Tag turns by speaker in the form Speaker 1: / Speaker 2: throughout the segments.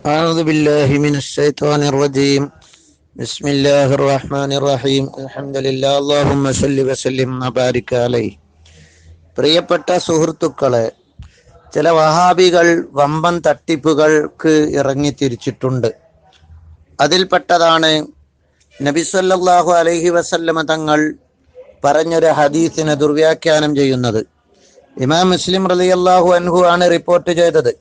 Speaker 1: أعوذ بالله من الشيطان الرجيم. بسم الله الرحمن الرحيم. الحمد لله. اللهم صل وسلم وبارك عليه. പ്രിയപ്പെട്ട സുഹൃത്തുക്കളെ, ചില വഹാബികൾ വമ്പൻ തട്ടിപ്പുകൾക്ക് ഇറങ്ങിത്തിരിച്ചിട്ടുണ്ട്. അതിൽപ്പെട്ടതാണ് നബി സല്ലല്ലാഹു അലൈഹി വസല്ലമ തങ്ങൾ പറഞ്ഞൊരു ഹദീസിനെ ദുർവ്യാഖ്യാനം ചെയ്യുന്നത്. ഇമാം മുസ്ലിം റളിയല്ലാഹു അൻഹു ആണ് റിപ്പോർട്ട് ചെയ്തത്.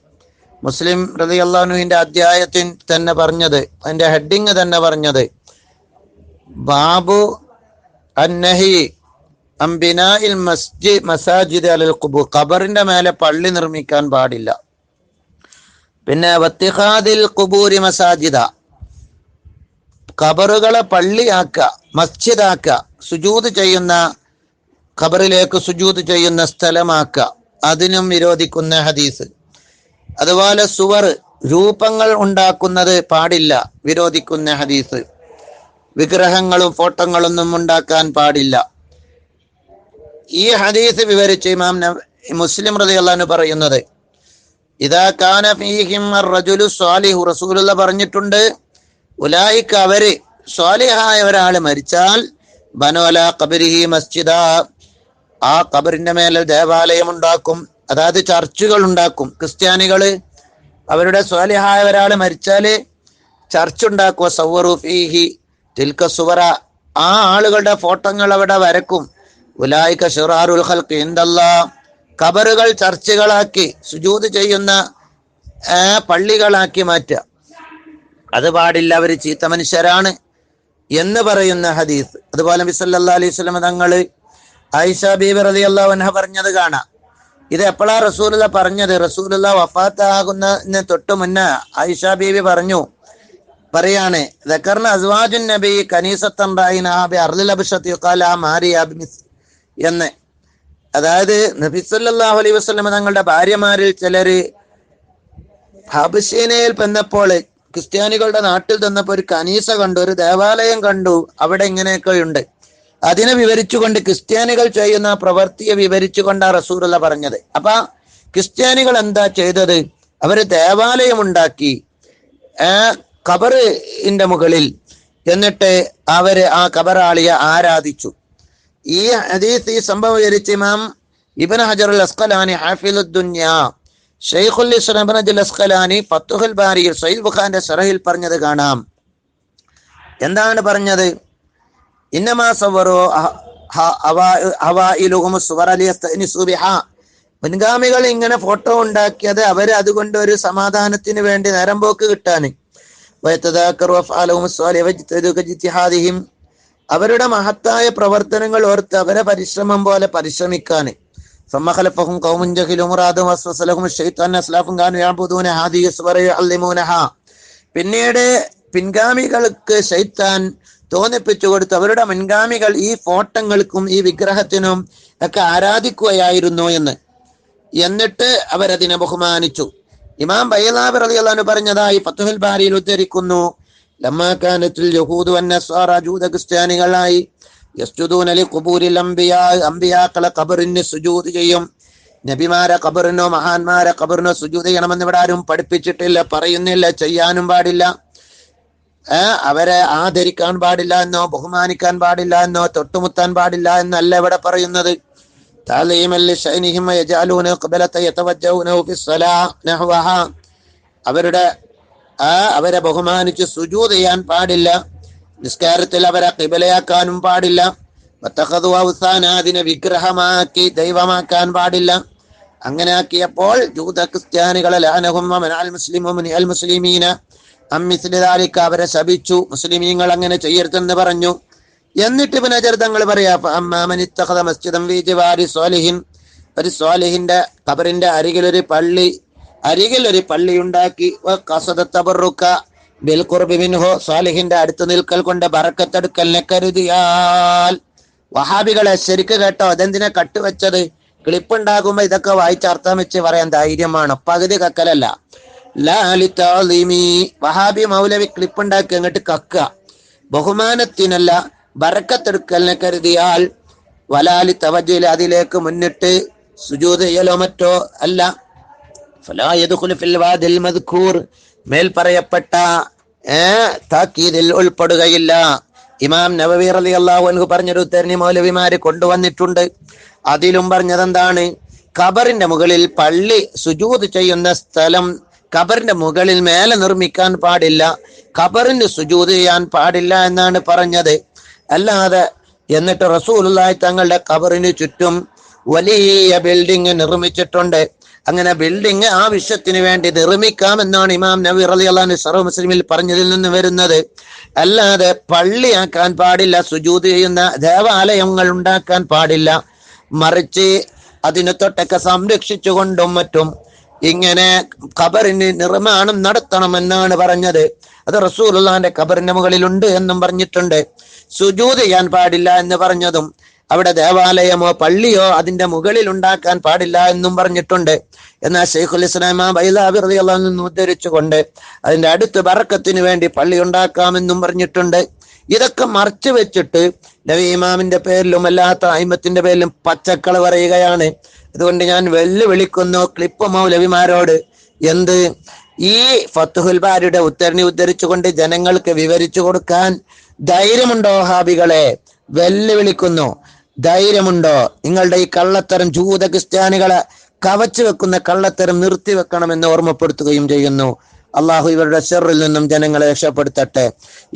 Speaker 1: മുസ്ലിം റളിയല്ലാഹു അൻഹുവിന്റെ അധ്യായത്തിൽ തന്നെ പറഞ്ഞത്, അതിന്റെ ഹെഡിങ് തന്നെ പറഞ്ഞത്, ബാബു അന്നഹി അംബിനാഇൽ മസാജിദ് അലൽ ഖുബൂർ, ഖബറിന്റെ മേലെ പള്ളി നിർമ്മിക്കാൻ പാടില്ല. പിന്നെ വത്തിഖാദിൽ ഖുബൂരി മസാജിദ, ഖബറുകളെ പള്ളിയാക്ക, മസ്ജിദാക്ക, സുജൂദ് ചെയ്യുന്ന ഖബറിലേക്ക് സുജൂദ് ചെയ്യുന്ന സ്ഥലമാക്ക, അതിനും വിരോധിക്കുന്ന ഹദീസ്. അതുപോലെ സുവർ, രൂപങ്ങൾ ഉണ്ടാക്കുന്നത് പാടില്ല, വിരോധിക്കുന്ന ഹദീസ്. വിഗ്രഹങ്ങളും ഫോട്ടോകളൊന്നും ഉണ്ടാക്കാൻ പാടില്ല. ഈ ഹദീസ് വിവരിച്ച് ഇമാം മുസ്ലിം റളിയല്ലാഹു അൻഹു പറയുന്നത്, ഇദാ കാന ഫീഹിം അർറജുലു സ്വാലിഹു, റസൂലുള്ളാഹി പറഞ്ഞിട്ടുണ്ട്, ഉലൈക, അവര് സ്വാലിഹായ ഒരാൾ മരിച്ചാൽ, ബനു അലാ ഖബരിഹി മസ്ജിദ, ആ ഖബറിന്റെ മേലെ ദേവാലയം ഉണ്ടാക്കും, അതായത് ചർച്ചുകൾ ഉണ്ടാക്കും. ക്രിസ്ത്യാനികള് അവരുടെ സ്വാലിഹായ ഒരാൾ മരിച്ചാല് ചർച്ച് ഉണ്ടാക്കുക. സവ്വറു ഫീഹി തിൽക സുവറ, ആ ആളുകളുടെ ഫോട്ടോകൾ അവിടെ വരക്കും. ഉലൈക ശിറാറുൽ ഖൽഖി ഇൻദല്ലാഹ്, ഖബറുകൾ ചർച്ചുകളാക്കി സുജൂദ് ചെയ്യുന്ന പള്ളികളാക്കി മാറ്റുക, അത് പാടില്ല, അവർ ചീത്ത മനുഷ്യരാണ് എന്ന് പറയുന്ന ഹദീസ്. അതുപോലെ നബി സല്ലല്ലാഹു അലൈഹി വസല്ലം തങ്ങള് ആയിഷ ബീബി റളിയല്ലാഹു അൻഹ പറഞ്ഞത് കാണാം. ഇത് എപ്പോഴാ റസൂലുള്ളാഹി പറഞ്ഞത്? റസൂലുള്ളാഹി വഫാത്താകുന്നതിന് തൊട്ട് മുന്നേ ആയിഷ ബീബി പറയാണ്, ദക്കർന അസ്വാജുൻ നബി കനീസത്തൻ റഅയ്നാ ബി അർളിൽ അബ്ശത്തി ഖാല മാരിയ ബിമിസ് എന്ന്. അതായത് നബി സല്ലല്ലാഹു അലൈഹി വസല്ലം തങ്ങളുടെ ഭാര്യമാരിൽ ചിലര് ഹബശീനയിൽ വന്നപ്പോൾ, ക്രിസ്ത്യാനികളുടെ നാട്ടിൽ ചെന്നപ്പോൾ ഒരു കനീസ കണ്ടു, ഒരു ദേവാലയം കണ്ടു, അവിടെ ഇങ്ങനെയൊക്കെയുണ്ട്. അതിനെ വിവരിച്ചുകൊണ്ട്, ക്രിസ്ത്യാനികൾ ചെയ്യുന്ന പ്രവൃത്തിയെ വിവരിച്ചുകൊണ്ടാണ് റസൂലുള്ളാഹി പറഞ്ഞത്. അപ്പൊ ക്രിസ്ത്യാനികൾ എന്താ ചെയ്തത്? അവര് ദേവാലയം ഉണ്ടാക്കി ഖബറിന്റെ മുകളിൽ, എന്നിട്ട് അവര് ആ ഖബറാളിയെ ആരാധിച്ചു. ഈ ഹദീസ്, ഈ സംഭവം വിവരിച്ച് ഇമാം ഇബ്നു ഹജറുൽ അസ്ഖലാനി ഹാഫിളുദ് ദുനിയ, ശൈഖുൽ ഇസ്ലാം ഇബ്നു ഹജറുൽ അസ്ഖലാനി ഫത്ഹുൽ ബാരിയിൽ സഹീഹ് ബുഖാരിയുടെ ശറഹിൽ പറഞ്ഞത് കാണാം. എന്താണ് പറഞ്ഞത്? ഇന്നമാ സവറു ഹവായിലുഹും സുവറ ലിയസ്തനിസു ബിഹാ, മുൻഗാമികൾ ഇങ്ങനെ ഫോട്ടോ ഉണ്ടാക്കിയത് അവര് അതുകൊണ്ട് ഒരു സമാധാനത്തിന് വേണ്ടി നേരം പോക്ക് കിട്ടാൻ. വയതദാക്കറു അഫ്ആലഹും സ്വാലിഹ വജ്തിഹാദിഹിം, അവരുടെ മഹത്തായ പ്രവർത്തനങ്ങൾ ഓർത്ത് അവരെ പരിശ്രമം പോലെ പരിശ്രമിക്കാൻ. ഫമഖലഫഹും ഖൗമുൻ ജഹിലു മുറാദു വസ്വസലഹും ശൈത്താൻ അസ്ലാഫും കാനു യഅബുദൂന ഹാദിഹി സുവറ യുഅല്ലിമൂനഹാ, പിന്നീട് പിൻഗാമികൾക്ക് ശൈത്താൻ തോന്നിപ്പിച്ചു കൊടുത്തു, അവരുടെ മുൻഗാമികൾ ഈ ഫോട്ടോകൾക്കും ഈ വിഗ്രഹത്തിനും ഒക്കെ ആരാധിക്കുകയായിരുന്നു എന്ന്. എന്നിട്ട് അവരതിനെ ബഹുമാനിച്ചു. ഇമാം ബൈളാവി റളിയല്ലാഹു അൻഹു പറഞ്ഞതായി ഫത്ഹുൽ ബാരിയിൽ ഉദ്ധരിക്കുന്നു, ലമ്മാ കാനത്തുൽ യഹൂദു വന്നസ്വാറ, ജൂത ക്രിസ്ത്യാനികളായി, യസ്ജുദൂന ലിഖുബൂരിൽ അംബിയാ, അംബിയാക്കളെ ഖബറിന് സുജൂദ് ചെയ്യും. നബിമാരെ ഖബറിനോ മഹാന്മാരെ ഖബറിനോ സുജൂദ് ചെയ്യണമെന്ന് ഇവിടെ ആരും പഠിപ്പിച്ചിട്ടില്ല, പറയുന്നില്ല, ചെയ്യാനും പാടില്ല. അവരെ ആദരിക്കാൻ പാടില്ല എന്നോ ബഹുമാനിക്കാൻ പാടില്ല എന്നോ തൊട്ടുമുത്താൻ പാടില്ല എന്നല്ല ഇവിടെ പറയുന്നത്. അവരെ ബഹുമാനിച്ച് സുജൂദ് ചെയ്യാൻ പാടില്ല, നിസ്കാരത്തിൽ അവരെ ഖിബലയാക്കാനും പാടില്ല. അതിനെ വിഗ്രഹമാക്കി ദൈവമാക്കാൻ പാടില്ല. അങ്ങനെ ആക്കിയപ്പോൾ ജൂത ക്രിസ്ത്യാനികളെ മുസ്ലിമീന അമ്മിസ്ലിദാലിക, അവരെ ശപിച്ചു, മുസ്ലിമീങ്ങൾ അങ്ങനെ ചെയ്യരുതെന്ന് പറഞ്ഞു. എന്നിട്ട് ഇബ്നു ഹജർ തങ്ങൾ പറയാ, അമ്മാമനിത്തഖദ മസ്ജിദൻ ഫീ ജിവാരി സ്വാലിഹിൻ, ഒരു സ്വാലിഹിന്റെ ഖബറിന്റെ അരികിൽ ഒരു പള്ളി ഉണ്ടാക്കി. വഖസദ തബറുക ബിൽ ഖുർബി മിൻഹു, സ്വാലിഹിന്റെ അടുത്ത് നിൽക്കൽ കൊണ്ട് ബറക്കത്തെടുക്കലിനെ കരുതിയാൽ. വഹാബികളെ ശരിക്ക് കേട്ടോ, അതെന്തിനാ കട്ടുവെച്ചത്? ക്ലിപ്പുണ്ടാകുമ്പോ ഇതൊക്കെ വായിച്ചർത്ഥം വെച്ച് പറയാൻ ധൈര്യമാണ്, പകുതി കക്കലല്ല. വഹാബി മൗലവി ക്ലിപ്പുണ്ടാക്കി അങ്ങോട്ട് കക്കുക, ബഹുമാനത്തിനല്ല, ബറക്കത്തെടുക്കലിനെ കരുതിയാൽ. വലാലി തവജ്ജുൽ, അതിലേക്ക് മുന്നിട്ട് സുജൂദ് ചെയ്യലോ മറ്റോ അല്ല. ഫലാ യദ്ഖുലു ഫിൽ വാദിൽ മദ്കൂർ, മേൽ പറയപ്പെട്ട താക്കീദിൽ ഉൾപ്പെടുകയില്ല. ഇമാം നവവി റളിയല്ലാഹു അൻഹു പറഞ്ഞൊരു ഉദ്ധരണി മൗലവിമാര് കൊണ്ടുവന്നിട്ടുണ്ട്. അതിലും പറഞ്ഞതെന്താണ്? ഖബറിന്റെ മുകളിൽ പള്ളി സുജൂദ് ചെയ്യുന്ന സ്ഥലം ഖബറിന്റെ മുകളിൽ മേലെ നിർമ്മിക്കാൻ പാടില്ല, ഖബറിന് സുജൂദ് ചെയ്യാൻ പാടില്ല എന്നാണ് പറഞ്ഞത്. അല്ലാതെ എന്നിട്ട് റസൂലുള്ളാഹി തങ്ങളുടെ ഖബറിന് ചുറ്റും വലിയ ബിൽഡിംഗ് നിർമ്മിച്ചിട്ടുണ്ട്. അങ്ങനെ ബിൽഡിംഗ് ആവശ്യത്തിന് വേണ്ടി നിർമ്മിക്കാമെന്നാണ് ഇമാം നവവി റളിയല്ലാഹു അൻഹു ശറഹ് മുസ്ലിമിൽ പറഞ്ഞതിൽ നിന്ന് വരുന്നത്. അല്ലാതെ പള്ളിയാക്കാൻ പാടില്ല, സുജൂദ് ചെയ്യുന്ന ദേവാലയങ്ങൾ ഉണ്ടാക്കാൻ പാടില്ല. മറിച്ച് അതിനെ തൊട്ടൊക്കെ സംരക്ഷിച്ചുകൊണ്ടും മറ്റും ഇങ്ങനെ ഖബറിന് നിർമ്മാണം നടത്തണമെന്നാണ് പറഞ്ഞത്. അത് റസൂലുള്ളാഹിന്റെ ഖബറിന്റെ മുകളിലുണ്ട് എന്നും പറഞ്ഞിട്ടുണ്ട്. സുജൂദ് ചെയ്യാൻ പാടില്ല എന്ന് പറഞ്ഞതും അവിടെ ദേവാലയമോ പള്ളിയോ അതിന്റെ മുകളിൽ ഉണ്ടാക്കാൻ പാടില്ല എന്നും പറഞ്ഞിട്ടുണ്ട്. എന്നാൽ ശൈഖുൽ ഇസ്ലാം ബൈലാവി റളിയല്ലാഹു അൻഹു ഉദ്ധരിച്ചുകൊണ്ട് അതിന്റെ അടുത്ത് ബറക്കത്തിന് വേണ്ടി പള്ളി ഉണ്ടാക്കാമെന്നും പറഞ്ഞിട്ടുണ്ട്. ഇതൊക്കെ മറച്ചു വെച്ചിട്ട് നബി ഇമാമിന്റെ പേരിലും അല്ലാത്ത അയിമത്തിന്റെ പേരിലും പച്ചക്കള പറയുകയാണ്. അതുകൊണ്ട് ഞാൻ വെല്ലുവിളിക്കുന്നു ക്ലിപ്പ് മൗലവിമാരോട്, എന്ത് ഈ ഫത്ഹുൽ ബാരിയുടെ ഉദ്ധരണി ഉദ്ധരിച്ചുകൊണ്ട് ജനങ്ങൾക്ക് വിവരിച്ചു കൊടുക്കാൻ ധൈര്യമുണ്ടോ? ഹാബികളെ വെല്ലുവിളിക്കുന്നു, ധൈര്യമുണ്ടോ? നിങ്ങളുടെ ഈ കള്ളത്തരം ജൂത ക്രിസ്ത്യാനികളെ കവച്ചു വെക്കുന്ന കള്ളത്തരം നിർത്തിവെക്കണമെന്ന് ഓർമ്മപ്പെടുത്തുകയും ചെയ്യുന്നു. അള്ളാഹു ഇവരുടെ ഷർറിൽ നിന്നും ജനങ്ങളെ രക്ഷപ്പെടുത്തട്ടെ.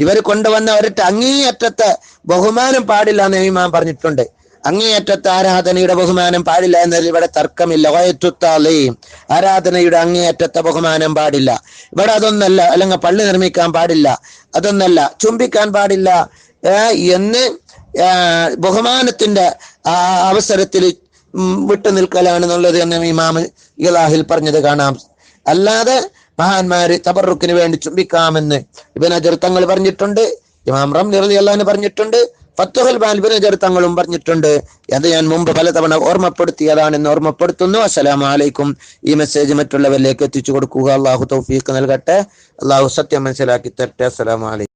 Speaker 1: ഇവർ കൊണ്ടുവന്ന ഒരൊറ്റ അങ്ങേയറ്റത്തെ ബഹുമാനം പാടില്ല എന്ന് ഇമാം പറഞ്ഞിട്ടുണ്ട്. അങ്ങേയറ്റത്തെ ആരാധനയുടെ ബഹുമാനം പാടില്ല എന്നതിൽ ഇവിടെ തർക്കമില്ല. ആരാധനയുടെ അങ്ങേയറ്റത്തെ ബഹുമാനം പാടില്ല. ഇവിടെ അതൊന്നല്ല. അല്ലെങ്കിൽ പള്ളി നിർമ്മിക്കാൻ പാടില്ല, അതൊന്നല്ല. ചുംബിക്കാൻ പാടില്ല എന്ന് ബഹുമാനത്തിന്റെ അവസരത്തിൽ വിട്ടു നിൽക്കലാണെന്നുള്ളത് എന്ന് ഇമാം ഇലാഹിൽ പറഞ്ഞത് കാണാം. അല്ലാതെ മഹാന്മാര് തബറുക്കിന് വേണ്ടി ചുംബിക്കാമെന്ന് ഇബ്നു ഹജർ തങ്ങൾ പറഞ്ഞിട്ടുണ്ട്, ഇമാം റംലി റളിയല്ലാഹു അൻഹു പറഞ്ഞിട്ടുണ്ട്, ഫത്ഹുൽ ബാരി ഇബ്നു ഹജർ തങ്ങളും പറഞ്ഞിട്ടുണ്ട്. അത് ഞാൻ മുമ്പ് പലതവണ ഓർമ്മപ്പെടുത്തിയതാണെന്ന് ഓർമ്മപ്പെടുത്തുന്നു. അസ്സലാമു അലൈക്കും. ഈ മെസ്സേജ് മറ്റുള്ളവരിലേക്ക് എത്തിച്ചു കൊടുക്കുക. അള്ളാഹു തൗഫീഖ് നൽകട്ടെ. അള്ളാഹു സത്യം മനസ്സിലാക്കി തരട്ടെ. അസ്സലാമു അലൈക്കും.